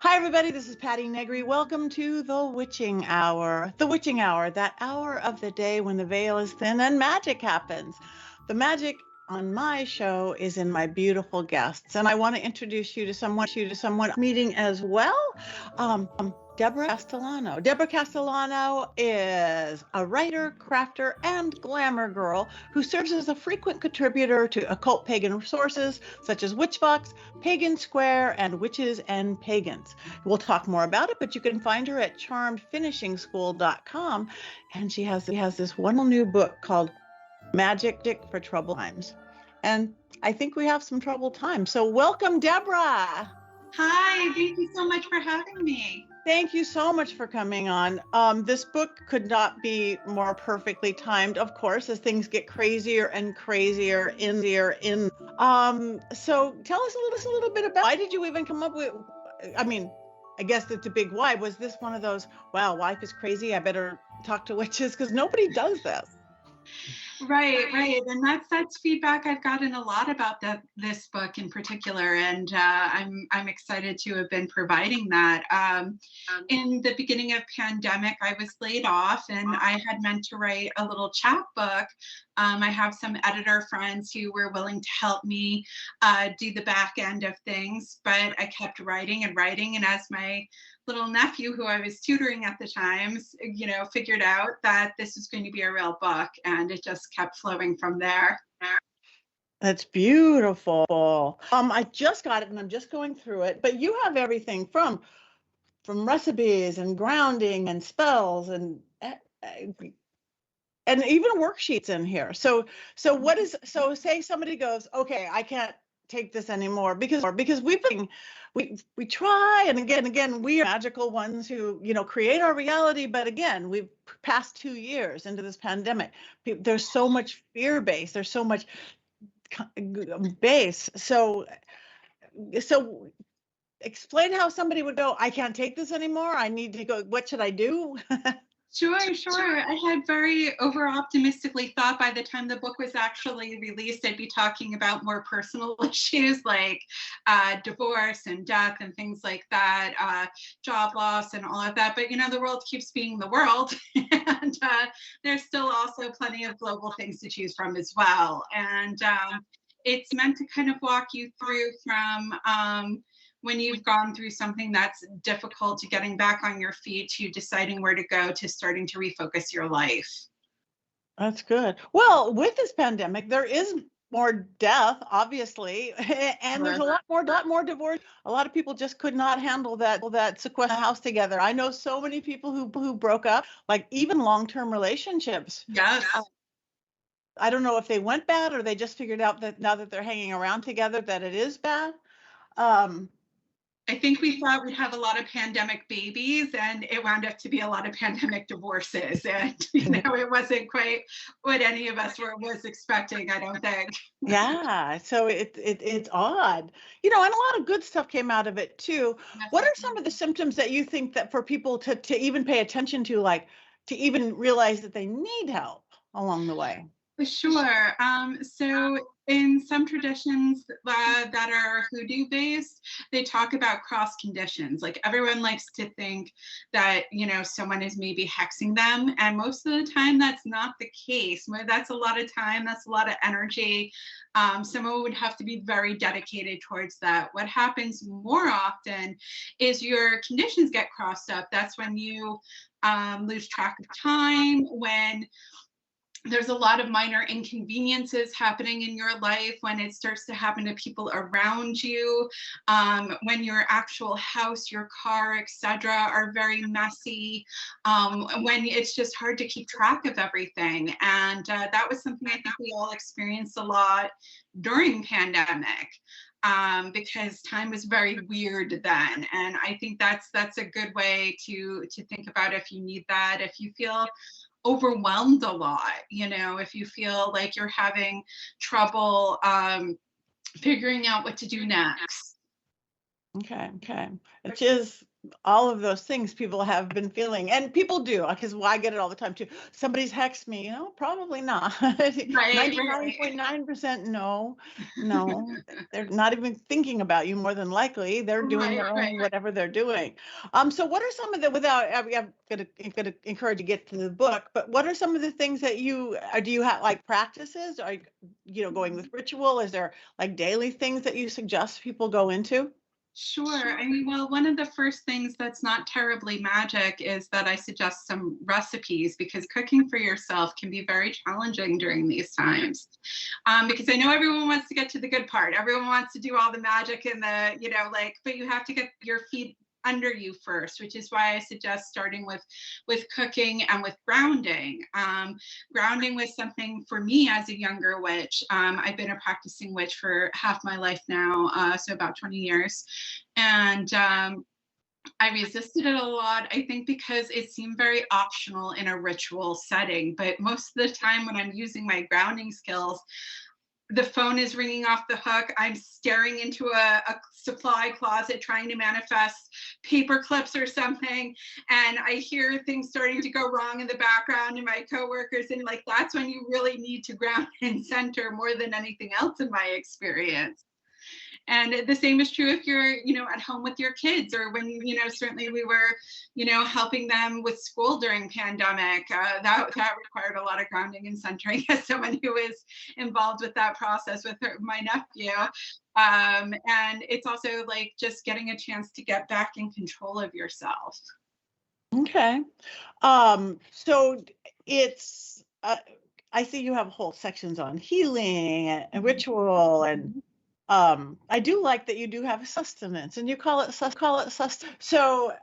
Hi, everybody. This is Patti Negri. Welcome to the Witching Hour. The Witching Hour, that hour of the day when the veil is thin and magic happens. The magic on my show is in my beautiful guests, and I want to introduce you to someone meeting as well. Deborah Castellano. Deborah Castellano is a writer, crafter, and glamour girl who serves as a frequent contributor to occult pagan sources such as Witchbox, Pagan Square, and Witches and Pagans. We'll talk more about it, but you can find her at charmedfinishingschool.com. And she has this wonderful new book called Magic for Troubled Times. And I think we have some troubled times. So welcome, Deborah. Hi, thank you so much for having me. Thank you so much for coming on. This book could not be more perfectly timed, of course, as things get crazier and crazier in. So tell us a little bit about why did you even come up with? I mean, I guess it's a big why. Was this one of those? Wow, life is crazy. I better talk to witches because nobody does this. Right. And that's feedback I've gotten a lot about this book in particular, and I'm excited to have been providing that. In the beginning of pandemic, I was laid off, and I had meant to write a little chapbook. I have some editor friends who were willing to help me do the back end of things, but I kept writing, and as my little nephew, who I was tutoring at the times, figured out that this was going to be a real book, and it just kept flowing from there. That's beautiful. I just got it and I'm just going through it, but you have everything from recipes and grounding and spells and even worksheets in here. So say somebody goes, okay, I can't take this anymore because we try, and again we are magical ones who create our reality, but again we've passed 2 years into this pandemic. There's so much fear base, there's so much base. So explain how somebody would go, I can't take this anymore, I need to go, what should I do? Sure. I had very over-optimistically thought by the time the book was actually released, I'd be talking about more personal issues like divorce and death and things like that, job loss and all of that. But, the world keeps being the world. And there's still also plenty of global things to choose from as well. And it's meant to kind of walk you through from when you've gone through something that's difficult, to getting back on your feet, to deciding where to go, to starting to refocus your life. That's good. Well, with this pandemic, there is more death, obviously, and there's a lot more divorce. A lot of people just could not handle that sequester house together. I know so many people who broke up, like even long-term relationships. Yes. I don't know if they went bad or they just figured out that now that they're hanging around together that it is bad. I think we thought we'd have a lot of pandemic babies, and it wound up to be a lot of pandemic divorces. And, it wasn't quite what any of us was expecting, I don't think. Yeah. So it's odd, and a lot of good stuff came out of it too. What are some of the symptoms that you think that for people to even pay attention to, like to even realize that they need help along the way? Sure. So in some traditions that are hoodoo based, they talk about cross conditions. Like, everyone likes to think that, someone is maybe hexing them. And most of the time that's not the case. That's a lot of time, that's a lot of energy. Someone would have to be very dedicated towards that. What happens more often is your conditions get crossed up. That's when you lose track of time, when there's a lot of minor inconveniences happening in your life, when it starts to happen to people around you, when your actual house, your car, etc., are very messy, when it's just hard to keep track of everything. And that was something I think we all experienced a lot during pandemic. Because time was very weird then. And I think that's a good way to think about if you need that, if you feel overwhelmed a lot, if you feel like you're having trouble figuring out what to do next. Okay, okay. Which is all of those things people have been feeling, and people do, because I get it all the time too. Somebody's hexed me, probably not. Right, right. 99.9% no, no. They're not even thinking about you more than likely. They're doing Right, their right. own whatever they're doing. So what are some of the, without, I'm gonna encourage you to get to the book, but what are some of the things that do you have like practices? Are going with ritual? Is there like daily things that you suggest people go into? Sure. I mean, well, one of the first things that's not terribly magic is that I suggest some recipes because cooking for yourself can be very challenging during these times. Because I know everyone wants to get to the good part. Everyone wants to do all the magic and the, but you have to get your feet under you first, which is why I suggest starting with cooking and with grounding. Grounding was something for me as a younger witch. I've been a practicing witch for half my life now, so about 20 years. And I resisted it a lot, I think because it seemed very optional in a ritual setting. But most of the time when I'm using my grounding skills, the phone is ringing off the hook. I'm staring into a supply closet trying to manifest paper clips or something. And I hear things starting to go wrong in the background and my coworkers. And like, that's when you really need to ground and center more than anything else in my experience. And the same is true if you're, at home with your kids or when, certainly we were, helping them with school during pandemic. That required a lot of grounding and centering as someone who is involved with that process with my nephew. And it's also like just getting a chance to get back in control of yourself. Okay. So it's, I see you have whole sections on healing and ritual, and I do like that you do have sustenance, and you call it sustenance. So,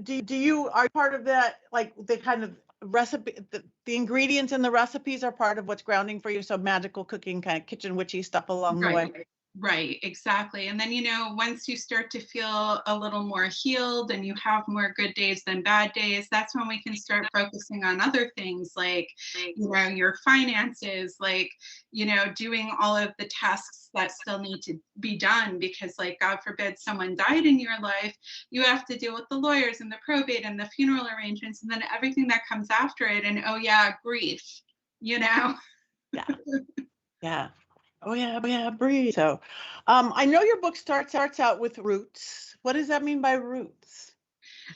do you are part of that, like the kind of recipe, the ingredients in the recipes are part of what's grounding for you? So magical cooking, kind of kitchen witchy stuff along the way. Right. Right, exactly. And then, once you start to feel a little more healed and you have more good days than bad days, that's when we can start focusing on other things like, your finances, like, doing all of the tasks that still need to be done because, like, God forbid someone died in your life, you have to deal with the lawyers and the probate and the funeral arrangements and then everything that comes after it. And oh, yeah, grief, Yeah. Yeah. Oh yeah, breathe. So, I know your book starts out with roots. What does that mean by roots?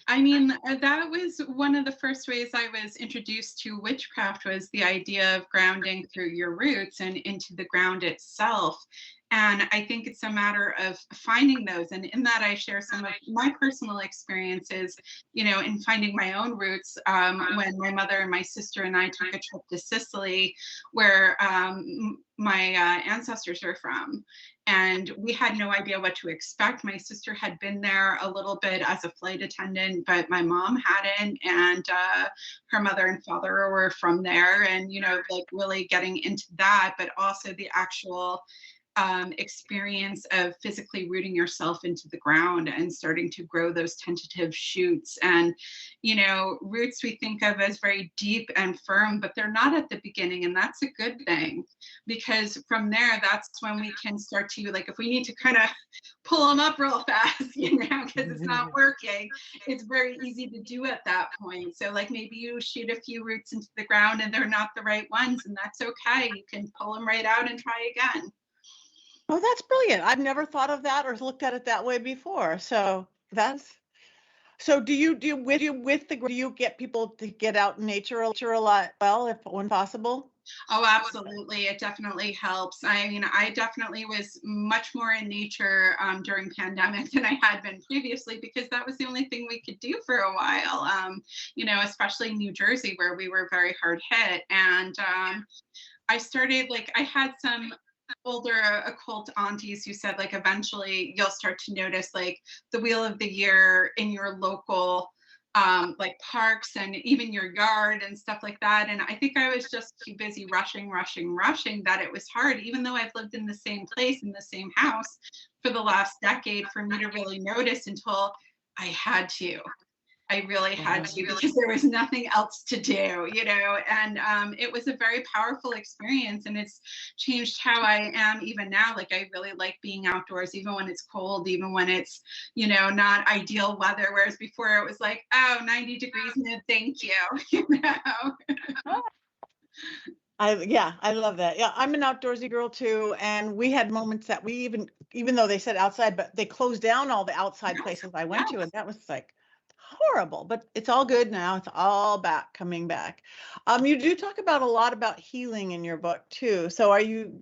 I mean, that was one of the first ways I was introduced to witchcraft was the idea of grounding through your roots and into the ground itself. And I think it's a matter of finding those. And in that, I share some of my personal experiences, in finding my own roots when my mother and my sister and I took a trip to Sicily, where my ancestors are from. And we had no idea what to expect. My sister had been there a little bit as a flight attendant, but my mom hadn't. And her mother and father were from there. And, like really getting into that, but also the actual experience of physically rooting yourself into the ground and starting to grow those tentative shoots. And, roots we think of as very deep and firm, but they're not at the beginning. And that's a good thing because from there, that's when we can start to, like, if we need to kind of pull them up real fast, because it's not working, it's very easy to do at that point. So, like, maybe you shoot a few roots into the ground and they're not the right ones, and that's okay. You can pull them right out and try again. Oh, that's brilliant. I've never thought of that or looked at it that way before. So do you get people to get out in nature a lot, well, if when possible? Oh, absolutely. It definitely helps. I mean, I definitely was much more in nature during pandemic than I had been previously because that was the only thing we could do for a while, especially New Jersey where we were very hard hit. And I started, like, I had some older occult aunties who said, like, eventually you'll start to notice, like, the wheel of the year in your local like parks and even your yard and stuff like that. And I think I was just too busy rushing that it was hard, even though I've lived in the same place in the same house for the last decade, for me to really notice until I had to. I really had to, because there was nothing else to do, you know, and it was a very powerful experience, and it's changed how I am even now. Like, I really like being outdoors, even when it's cold, even when it's, you know, not ideal weather, whereas before it was like, oh, 90 degrees, no thank you, you know. I love that. Yeah, I'm an outdoorsy girl too, and we had moments that we even though they said outside, but they closed down all the outside places I went to, and that was like horrible. But it's all good now. It's all coming back. You do talk about a lot about healing in your book too. So are you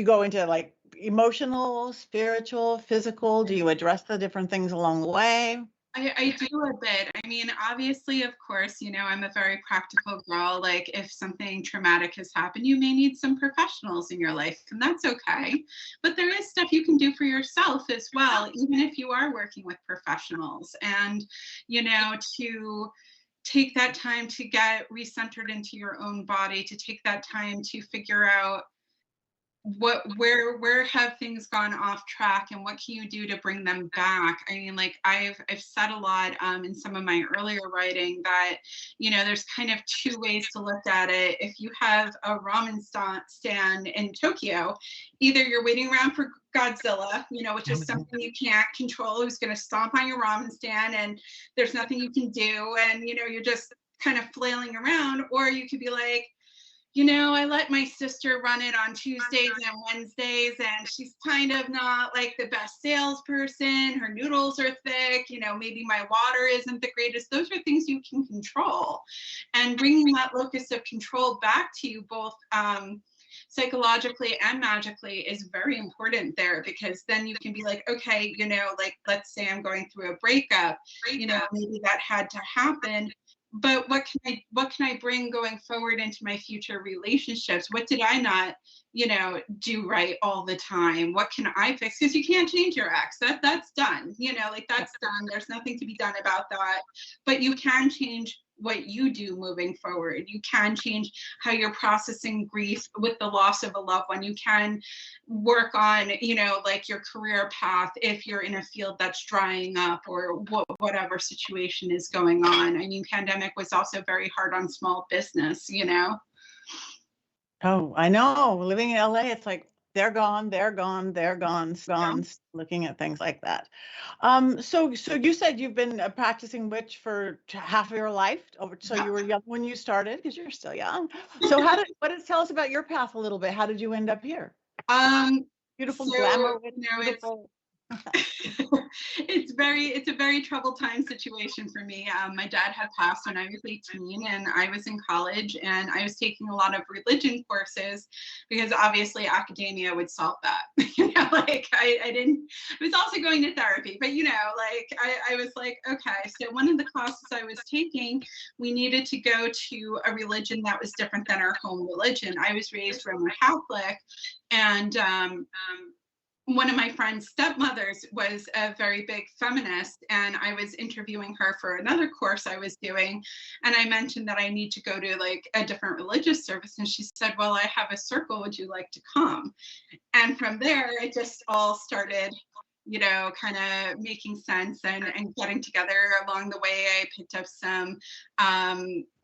go into like emotional, spiritual, physical? Do you address the different things along the way? I do a bit. I mean, obviously, of course, you know, I'm a very practical girl. Like, if something traumatic has happened, you may need some professionals in your life, and that's okay. But there is stuff you can do for yourself as well, even if you are working with professionals. And, you know, to take that time to get recentered into your own body, to take that time to figure out where have things gone off track, and what can you do to bring them back. I mean, like, I've said a lot in some of my earlier writing that, you know, there's kind of two ways to look at it. If you have a ramen stand in Tokyo, either you're waiting around for Godzilla, you know, which is something you can't control, who's going to stomp on your ramen stand, and there's nothing you can do, and, you know, you're just kind of flailing around. Or you could be like, you know, I let my sister run it on Tuesdays and Wednesdays, and she's kind of not like the best salesperson. Her noodles are thick, you know, maybe my water isn't the greatest. Those are things you can control. And bringing that locus of control back to you, both psychologically and magically, is very important there, because then you can be like, okay, you know, like, let's say I'm going through a breakup, you know, maybe that had to happen. But what can I bring going forward into my future relationships? What did I not, you know, do right all the time? What can I fix? Because you can't change your ex. That's done. You know, like, that's done. There's nothing to be done about that. But you can change what you do moving forward. You can change how you're processing grief with the loss of a loved one. You can work on, you know, like, your career path if you're in a field that's drying up, or whatever situation is going on. I mean, pandemic was also very hard on small business, you know. Oh, I know. Living in LA, it's like they're gone, they're gone, they're gone, gone. Looking at things like that. So you said you've been practicing witch for half of your life. So you were young when you started, because you're still young. So tell us about your path a little bit. How did you end up here? Beautiful, so, glamour, you know, beautiful. It's a very troubled time situation for me. My dad had passed when I was 18, and I was in college, and I was taking a lot of religion courses, because obviously academia would solve that. You know, like, I was also going to therapy, but, you know, like, I was like, okay, so one of the classes I was taking, we needed to go to a religion that was different than our home religion. I was raised Roman Catholic, and one of my friend's stepmothers was a very big feminist, and I was interviewing her for another course I was doing, and I mentioned that I need to go to, like, a different religious service, and she said, well, I have a circle, would you like to come? And from there, it just all started, you know, kind of making sense and getting together. Along the way, I picked up some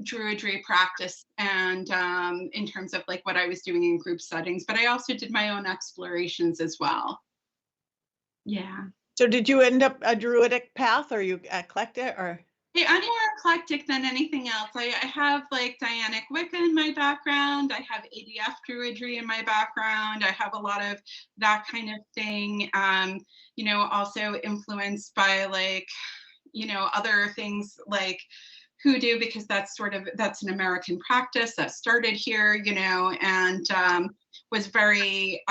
druidry practice, and in terms of, like, what I was doing in group settings, but I also did my own explorations as well. Yeah. So did you end up a druidic path, or you eclectic, or? Yeah, I'm more eclectic than anything else. I have, like, Dianic Wicca in my background. I have ADF druidry in my background. I have a lot of that kind of thing. You know, also influenced by, like, you know, other things like hoodoo, because that's an American practice that started here, you know, and was very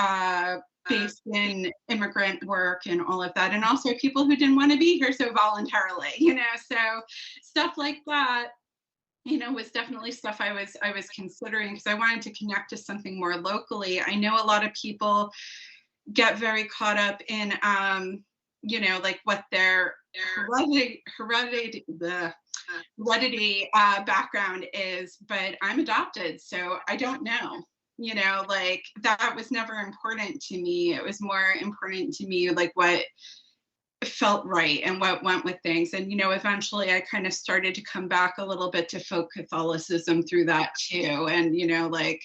based in immigrant work and all of that, and also people who didn't want to be here so voluntarily, you know. So stuff like that, you know, was definitely stuff I was considering, because I wanted to connect to something more locally. I know a lot of people get very caught up in you know, like, what their heredity background is, but I'm adopted, so I don't know. You know, like, that was never important to me. It was more important to me, like, what felt right and what went with things. And, you know, eventually I kind of started to come back a little bit to folk Catholicism through that too. And, you know, like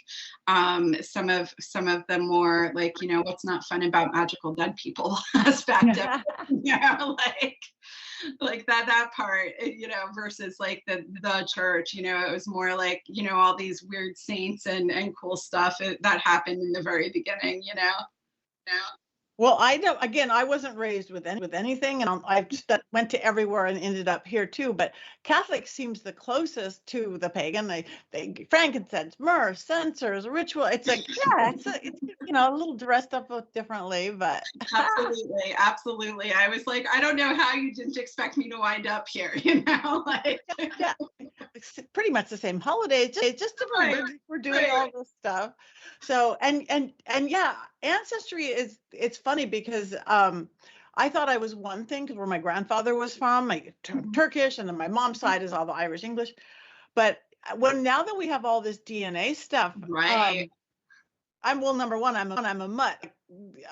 some of the more like, you know, what's not fun about magical dead people aspect of it, you know, like that part, you know, versus like the church, you know, it was more like, you know, all these weird saints and cool stuff that happened in the very beginning, you know. Well, I know, again, I wasn't raised with anything, and I just went to everywhere and ended up here too. But Catholic seems the closest to the pagan. They frankincense, myrrh, censers, ritual. It's like, yeah, it's you know, a little dressed up differently, but absolutely. I was like, I don't know how you didn't expect me to wind up here, you know, like yeah, it's pretty much the same holidays, just different. We're doing all this stuff. So and yeah, ancestry it's funny because I thought I was one thing because where my grandfather was from, like Turkish, and then my mom's side is all the Irish English. But now that we have all this DNA stuff, number one, I'm a mutt.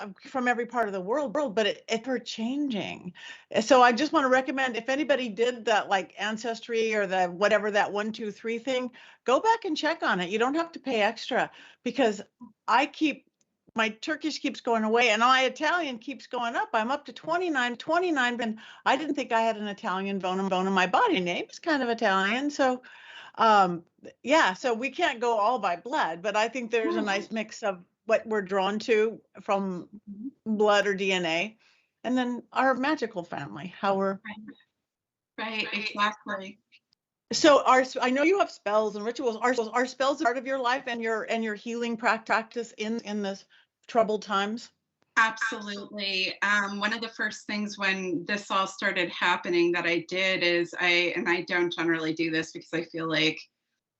I'm from every part of the world, but it's ever changing. So I just want to recommend, if anybody did that like ancestry or the whatever, that 1, 2, 3 thing, go back and check on it. You don't have to pay extra, because my Turkish keeps going away and my Italian keeps going up. I'm up to 29, and I didn't think I had an Italian bone in my body. Name is kind of Italian. So yeah, so we can't go all by blood, but I think there's a nice mix of what we're drawn to from blood or DNA, and then our magical family, how we're right, exactly. So I know you have spells and rituals. Are spells a part of your life and your healing practice in this troubled times? Absolutely. One of the first things when this all started happening that I did is I don't generally do this because I feel like,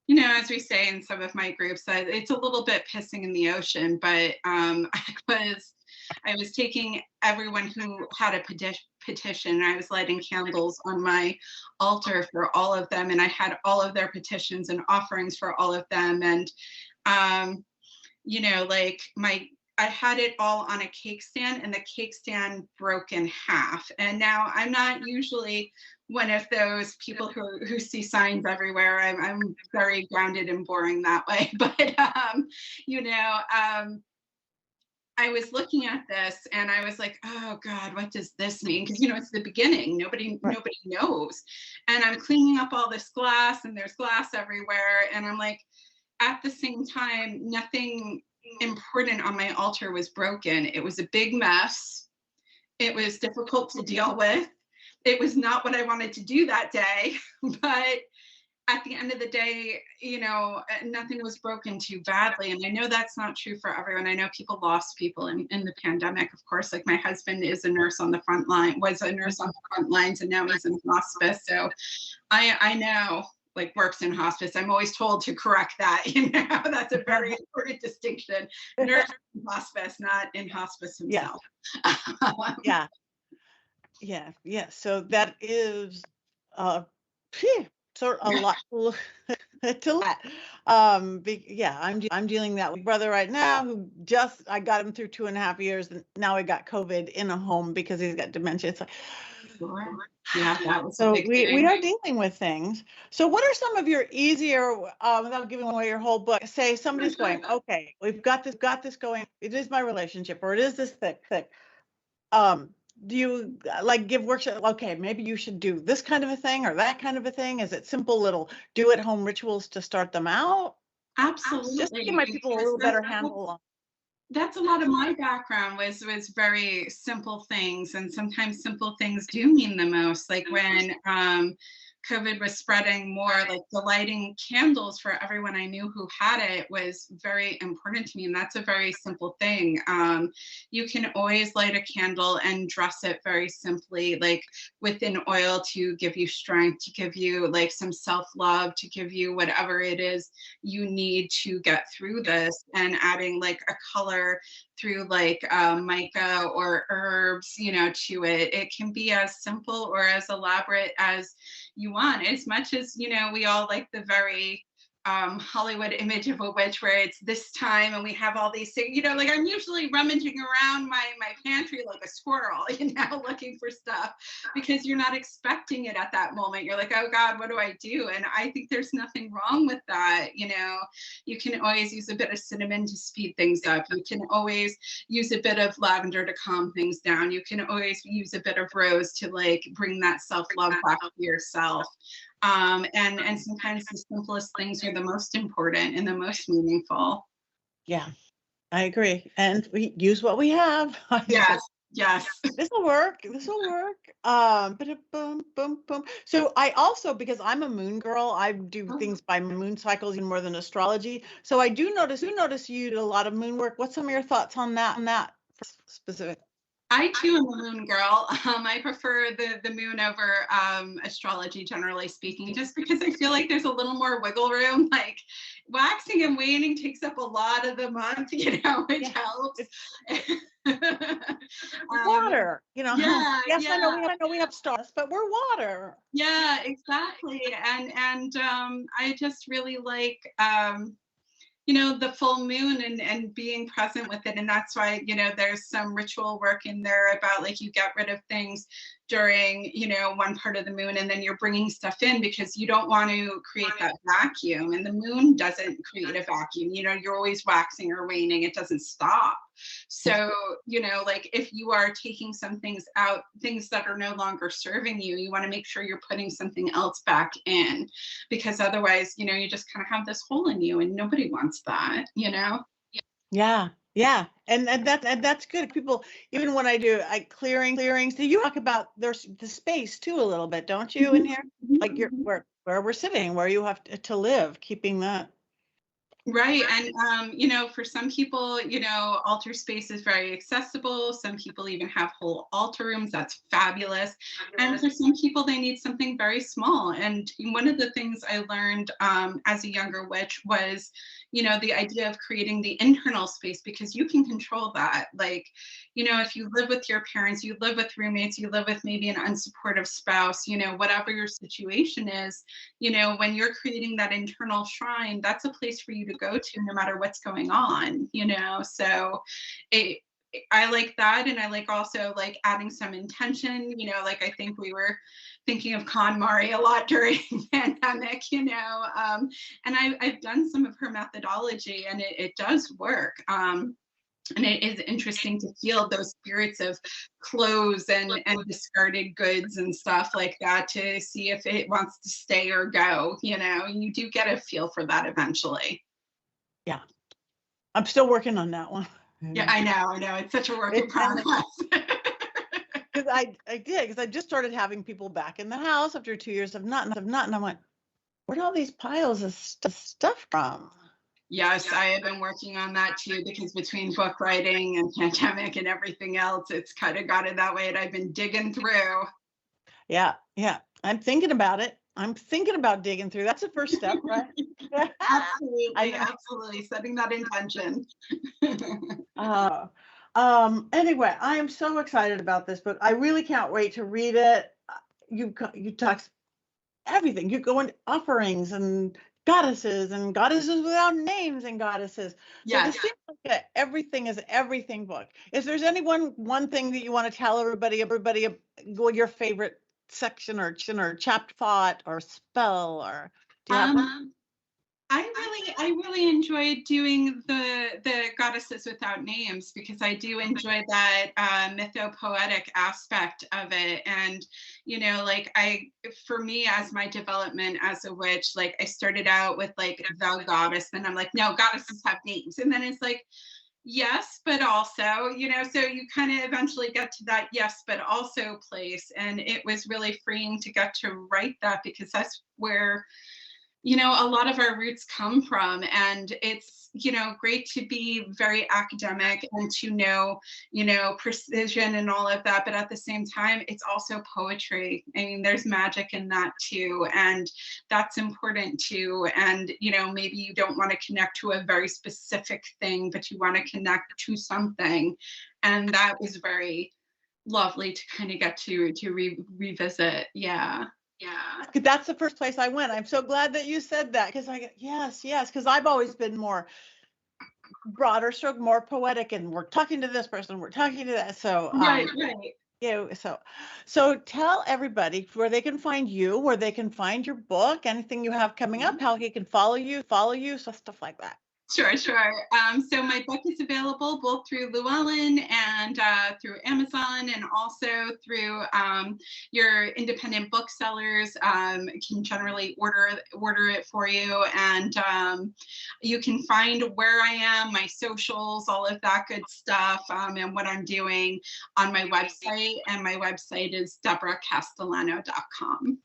you know, as we say in some of my groups, that it's a little bit pissing in the ocean, but I was taking everyone who had a petition, I was lighting candles on my altar for all of them, and I had all of their petitions and offerings for all of them. And you know, like I had it all on a cake stand, and the cake stand broke in half. And now I'm not usually one of those people who see signs everywhere. I'm very grounded and boring that way. But you know, I was looking at this and I was like, oh God, what does this mean? Because, you know, it's the beginning. Nobody knows. And I'm cleaning up all this glass, and there's glass everywhere. And I'm like, at the same time, nothing important on my altar was broken. It was a big mess. It was difficult to deal with. It was not what I wanted to do that day. But at the end of the day, you know, nothing was broken too badly. And I know that's not true for everyone. I know people lost people in the pandemic, of course. Like my husband is a nurse on the front line, was a nurse on the front lines, and now he's in hospice. So I know, like, works in hospice. I'm always told to correct that, you know, that's a very important distinction. Nurse in hospice, not in hospice himself. Yeah. So that is sort of a lot to let. I'm dealing that with brother right now, who I got him through 2.5 years, and now he got COVID in a home because he's got dementia. It's like, yeah, that was so we are dealing with things. So what are some of your easier, without giving away your whole book, say somebody's going, okay, we've got this going, it is my relationship, or it is this thick. Do you like give workshops? Okay, maybe you should do this kind of a thing or that kind of a thing. Is it simple little do-at-home rituals to start them out? Absolutely. Just to give my people a little better handle on. That's a lot of my background was very simple things, and sometimes simple things do mean the most. Like when COVID was spreading more, like the lighting candles for everyone I knew who had it was very important to me. And that's a very simple thing. You can always light a candle and dress it very simply, like with an oil to give you strength, to give you like some self-love, to give you whatever it is you need to get through this, and adding like a color through like mica or herbs, you know, to it. It can be as simple or as elaborate as you want, as much as, you know, we all like the very Hollywood image of a witch where it's this time and we have all these things, you know, like I'm usually rummaging around my pantry like a squirrel, you know, looking for stuff because you're not expecting it at that moment. You're like, oh God, what do I do? And I think there's nothing wrong with that. You know, you can always use a bit of cinnamon to speed things up. You can always use a bit of lavender to calm things down. You can always use a bit of rose to like bring that self-love back to yourself. And sometimes the simplest things are the most important and the most meaningful. Yeah, I agree. And we use what we have. Yes, yes. This will work. This will work. Boom, boom, boom. So I also, because I'm a moon girl, I do things by moon cycles even more than astrology. So I do notice you do a lot of moon work. What's some of your thoughts on that specific? I too am a moon girl. I prefer the moon over astrology, generally speaking, just because I feel like there's a little more wiggle room. Like waxing and waning takes up a lot of the month, you know, which helps. Water, you know. Yeah, yes, yeah. I know we have stars, but we're water. Yeah, exactly. And I just really like you know, the full moon and being present with it. And that's why, you know, there's some ritual work in there about like you get rid of things during, you know, one part of the moon and then you're bringing stuff in because you don't want to create that vacuum. And the moon doesn't create a vacuum. You know, you're always waxing or waning. It doesn't stop. So, you know, like if you are taking some things out, things that are no longer serving you, you want to make sure you're putting something else back in because otherwise, you know, you just kind of have this hole in you and nobody wants that, you know? Yeah. Yeah. And that's good. People, even when I do clearings, do you talk about there's the space too a little bit, don't you, in here? Like where we're sitting, where you have to live, keeping that. Right. And, you know, for some people, you know, altar space is very accessible. Some people even have whole altar rooms. That's fabulous. And for some people, they need something very small. And one of the things I learned as a younger witch was, you know, the idea of creating the internal space because you can control that. Like, you know, if you live with your parents, you live with roommates, you live with maybe an unsupportive spouse, you know, whatever your situation is, you know, when you're creating that internal shrine, that's a place for you to go to no matter what's going on, you know. So I like that. And I like also like adding some intention, you know, like I think we were thinking of KonMari a lot during pandemic, you know, and I've done some of her methodology and it does work. And it is interesting to feel those spirits of clothes and discarded goods and stuff like that to see if it wants to stay or go, you know, you do get a feel for that eventually. Yeah. I'm still working on that one. Yeah, I know. It's such a work in progress. Because I just started having people back in the house after 2 years of not, and I went, where'd all these piles of stuff from? Yes, I have been working on that too, because between book writing and pandemic and everything else, it's kind of got it that way. And I've been digging through. Yeah. I'm thinking about it. I'm thinking about digging through. That's the first step, right? Absolutely. Setting that intention. Anyway, I am so excited about this book. I really can't wait to read it. You talk everything. You go into offerings and goddesses without names and goddesses. Yeah. So this seems like everything is everything book. If there's one thing that you want to tell everybody, your favorite section or chapter thought or spell or do you have one? I really enjoyed doing the goddesses without names because I do enjoy that mythopoetic aspect of it. And, you know, like for me as my development as a witch, like I started out with like the goddess, then I'm like, no, goddesses have names. And then it's like, yes, but also, you know, so you kind of eventually get to that yes, but also place. And it was really freeing to get to write that because that's where, you know, a lot of our roots come from. And it's, you know, great to be very academic and to know, you know, precision and all of that. But at the same time, it's also poetry. I mean, there's magic in that too. And that's important too. And, you know, maybe you don't want to connect to a very specific thing, but you want to connect to something. And that was very lovely to kind of get to revisit. Yeah. Yeah. That's the first place I went. I'm so glad that you said that, because yes, because I've always been more broader stroke, more poetic, and we're talking to this person, we're talking to that. So Right. so tell everybody where they can find you, where they can find your book, anything you have coming up, how they can follow you, so stuff like that. Sure. So my book is available both through Llewellyn and through Amazon, and also through your independent booksellers can generally order it for you. And you can find where I am, my socials, all of that good stuff, and what I'm doing on my website. And my website is DeborahCastellano.com.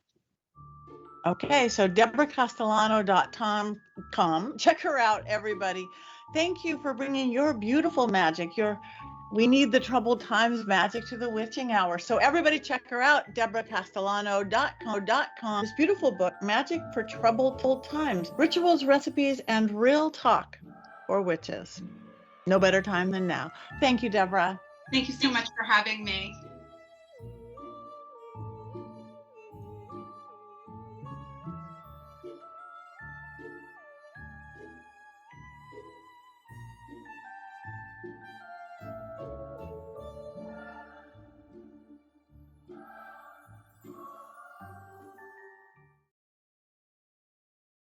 Okay, so DeborahCastellano.com. Check her out, everybody. Thank you for bringing your beautiful magic, we need the troubled times magic to the witching hour. So everybody check her out, DeborahCastellano.com. This beautiful book, Magic for Troubled Times, Rituals, Recipes, and Real Talk for Witches. No better time than now. Thank you, Deborah. Thank you so much for having me.